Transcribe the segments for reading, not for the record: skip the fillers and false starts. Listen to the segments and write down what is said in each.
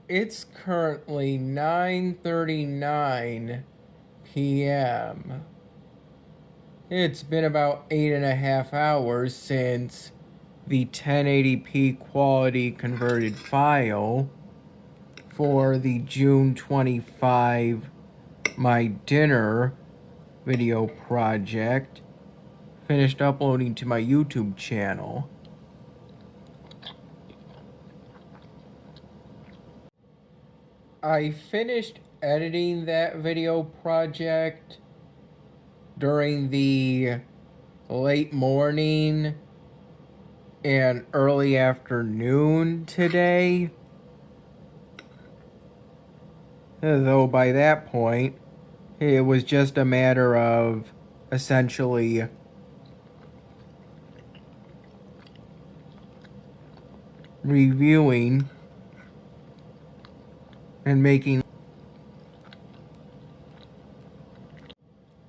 It's currently 9:39 p.m. It's been about 8.5 hours since the 1080p quality converted file for the June 25 My Dinner video project finished uploading to my YouTube channel. I finished editing that video project during the late morning and early afternoon today. Though by that point, it was just a matter of essentially reviewing and making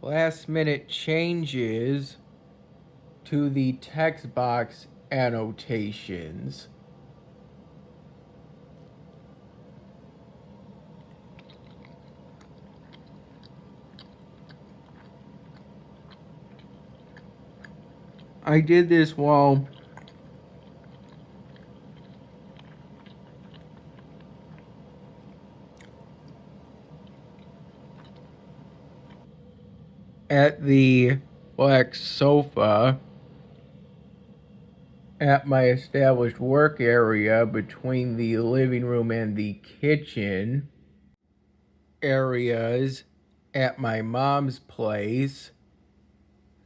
last minute changes to the text box annotations. I did this while at the black sofa at my established work area between the living room and the kitchen areas at my mom's place.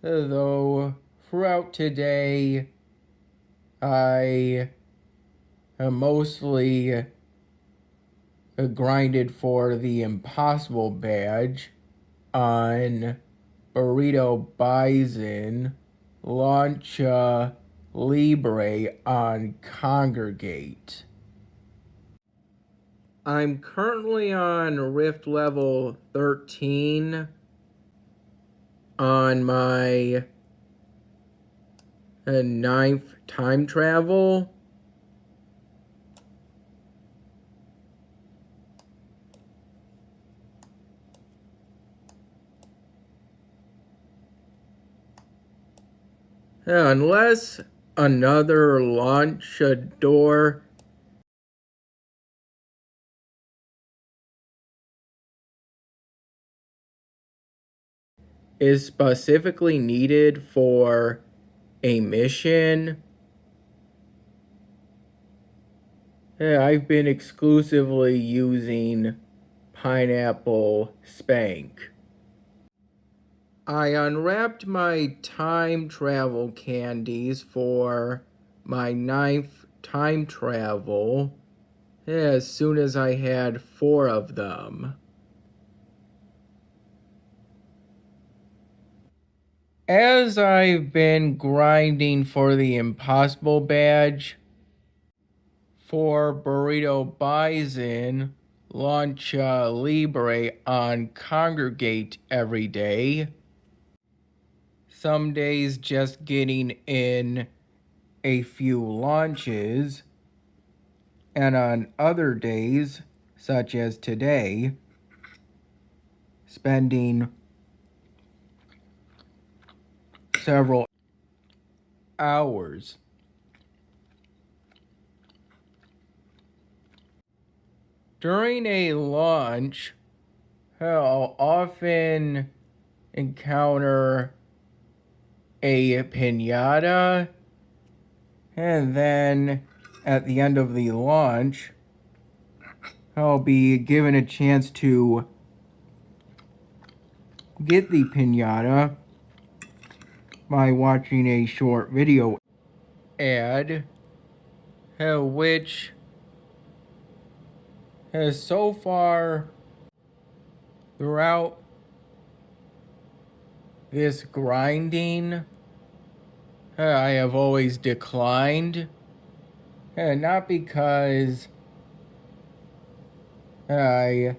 Though throughout today, I mostly grinded for the Impossible badge on Burrito Bison, Launcha Libre on Kongregate. I'm currently on Rift level 13 on my 9th time travel. Unless another Launcha door is specifically needed for a mission. I've been exclusively using Pineapple Spank. I unwrapped my time travel candies for my 9th time travel as soon as I had 4 of them. As I've been grinding for the Impossible badge for Burrito Bison, Launcha Libre on Kongregate every day, some days just getting in a few launches, and on other days, such as today, spending several hours. During a launch, I'll often encounter a piñata, and then at the end of the launch, I'll be given a chance to get the piñata by watching a short video ad, which has so far throughout this grinding, I have always declined. Not because I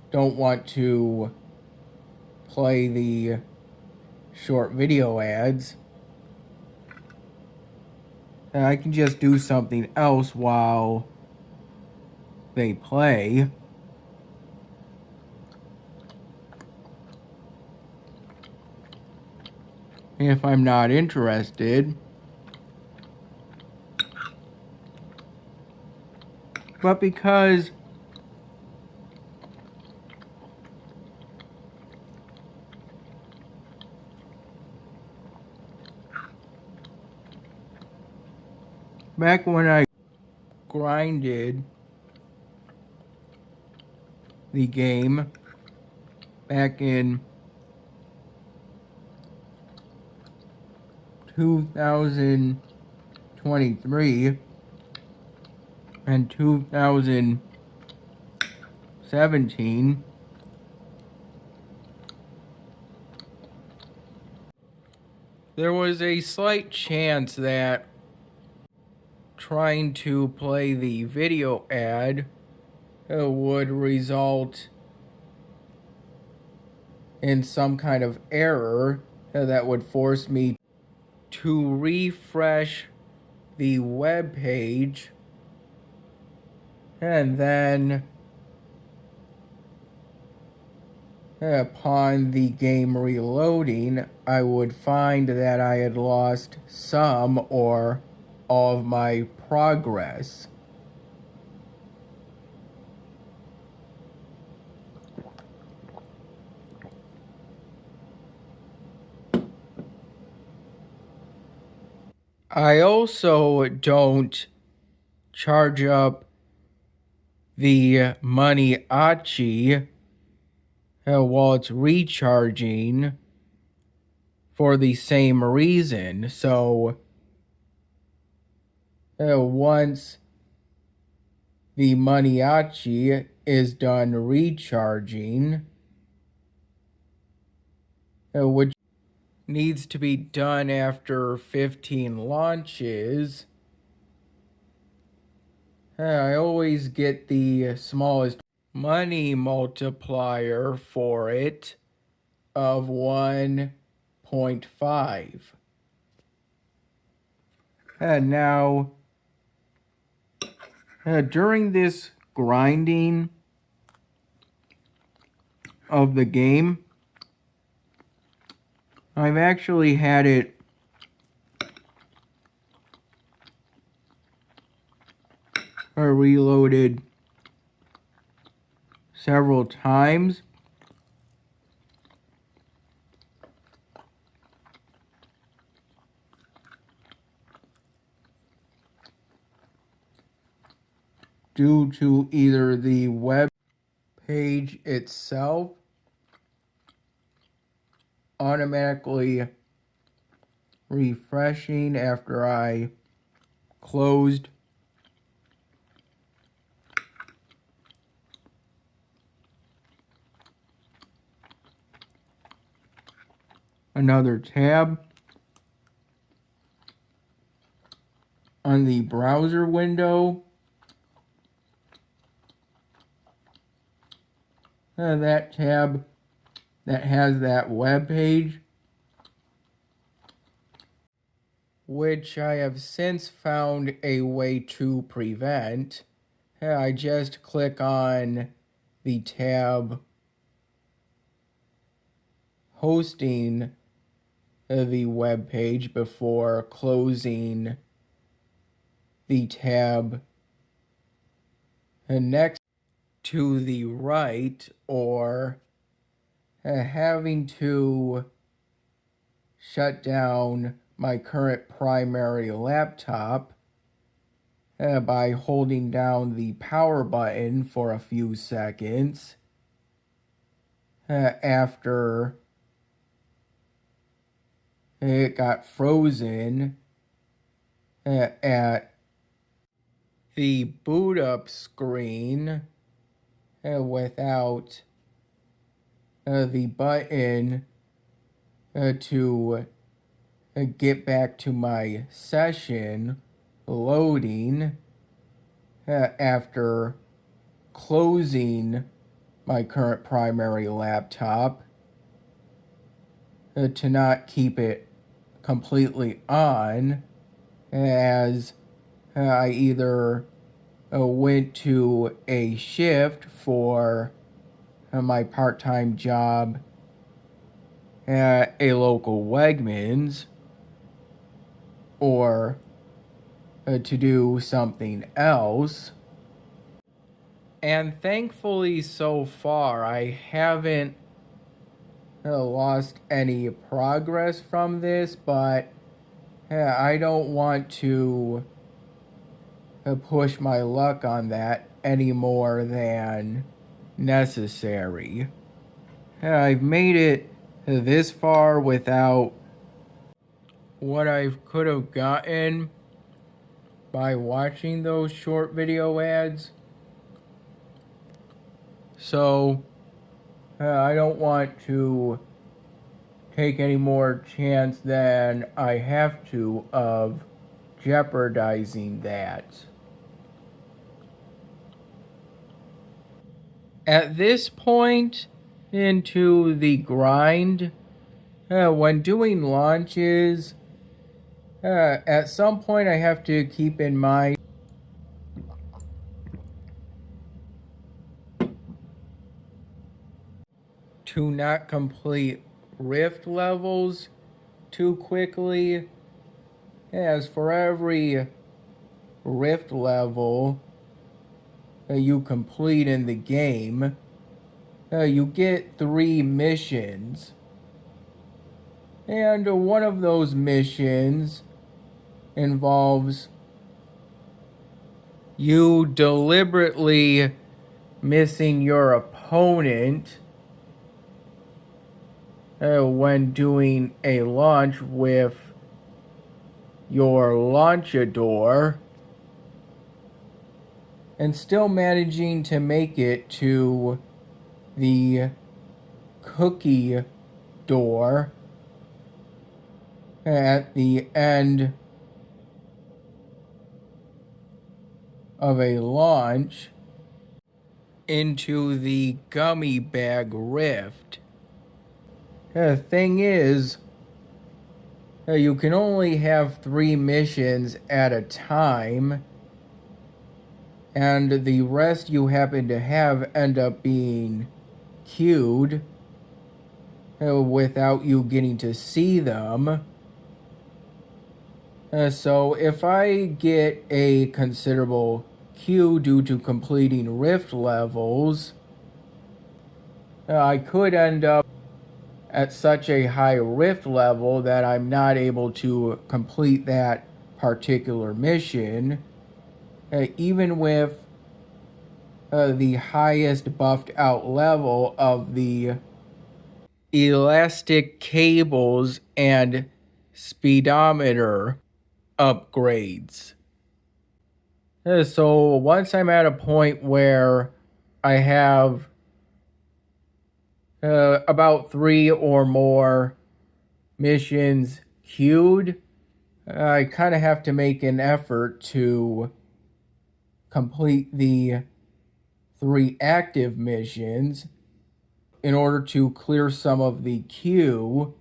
don't want to play the short video ads. I can just do something else while they play. If I'm not interested. But because back when I grinded the game back in 2023 and 2017, there was a slight chance that trying to play the video ad would result in some kind of error that would force me to refresh the web page, and then upon the game reloading, I would find that I had lost some or all of my progress. I also don't charge up the money Achi while it's recharging for the same reason. So once the Maniachi is done recharging, which needs to be done after 15 launches, I always get the smallest money multiplier for it of 1.5. And now, during this grinding of the game, I've actually had it reloaded several times. Due to either the web page itself automatically refreshing after I closed another tab on the browser window. That tab that has that web page, which I have since found a way to prevent. I just click on the tab hosting the web page before closing the tab next to the right, or having to shut down my current primary laptop by holding down the power button for a few seconds after it got frozen at the boot up screen without the button to get back to my session loading after closing my current primary laptop to not keep it completely on, as I either went to a shift for my part-time job at a local Wegmans, or to do something else. And thankfully, so far, I haven't lost any progress from this, but I don't want to push my luck on that any more than necessary. I've made it this far without what I could have gotten by watching those short video ads. So I don't want to take any more chance than I have to of jeopardizing that. At this point into the grind, when doing launches, at some point I have to keep in mind to not complete rift levels too quickly, as for every rift level you complete in the game, you get 3 missions. And one of those missions involves you deliberately missing your opponent when doing a launch with your launchador, and still managing to make it to the cookie door at the end of a launch into the gummy bag rift. The thing is, you can only have 3 missions at a time, and the rest you happen to have end up being queued without you getting to see them. So if I get a considerable queue due to completing rift levels, I could end up at such a high rift level that I'm not able to complete that particular mission, even with the highest buffed out level of the elastic cables and speedometer upgrades. So once I'm at a point where I have about 3 or more missions queued, I kind of have to make an effort to complete the 3 active missions in order to clear some of the queue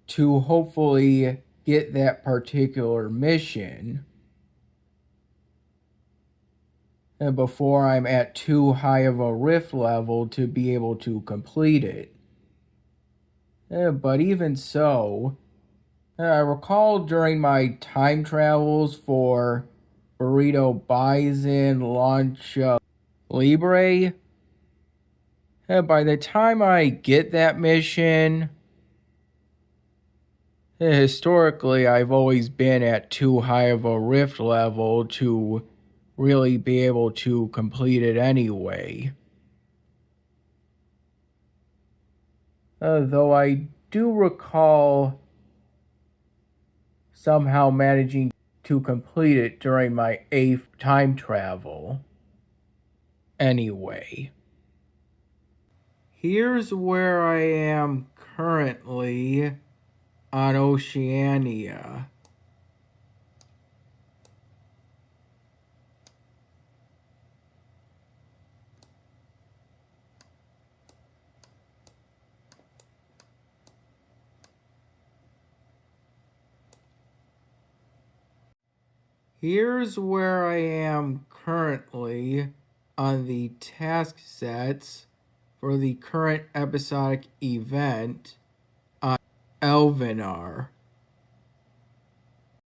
to hopefully get that particular mission before I'm at too high of a rift level to be able to complete it. But even so, I recall during my time travels for Burrito Bison, Launcha Libre, by the time I get that mission, historically I've always been at too high of a rift level to really be able to complete it anyway. Though I do recall somehow managing to complete it during my 8th time travel. Anyway, here's where I am currently on Oceania. Here's where I am currently on the task sets for the current episodic event on Elvenar.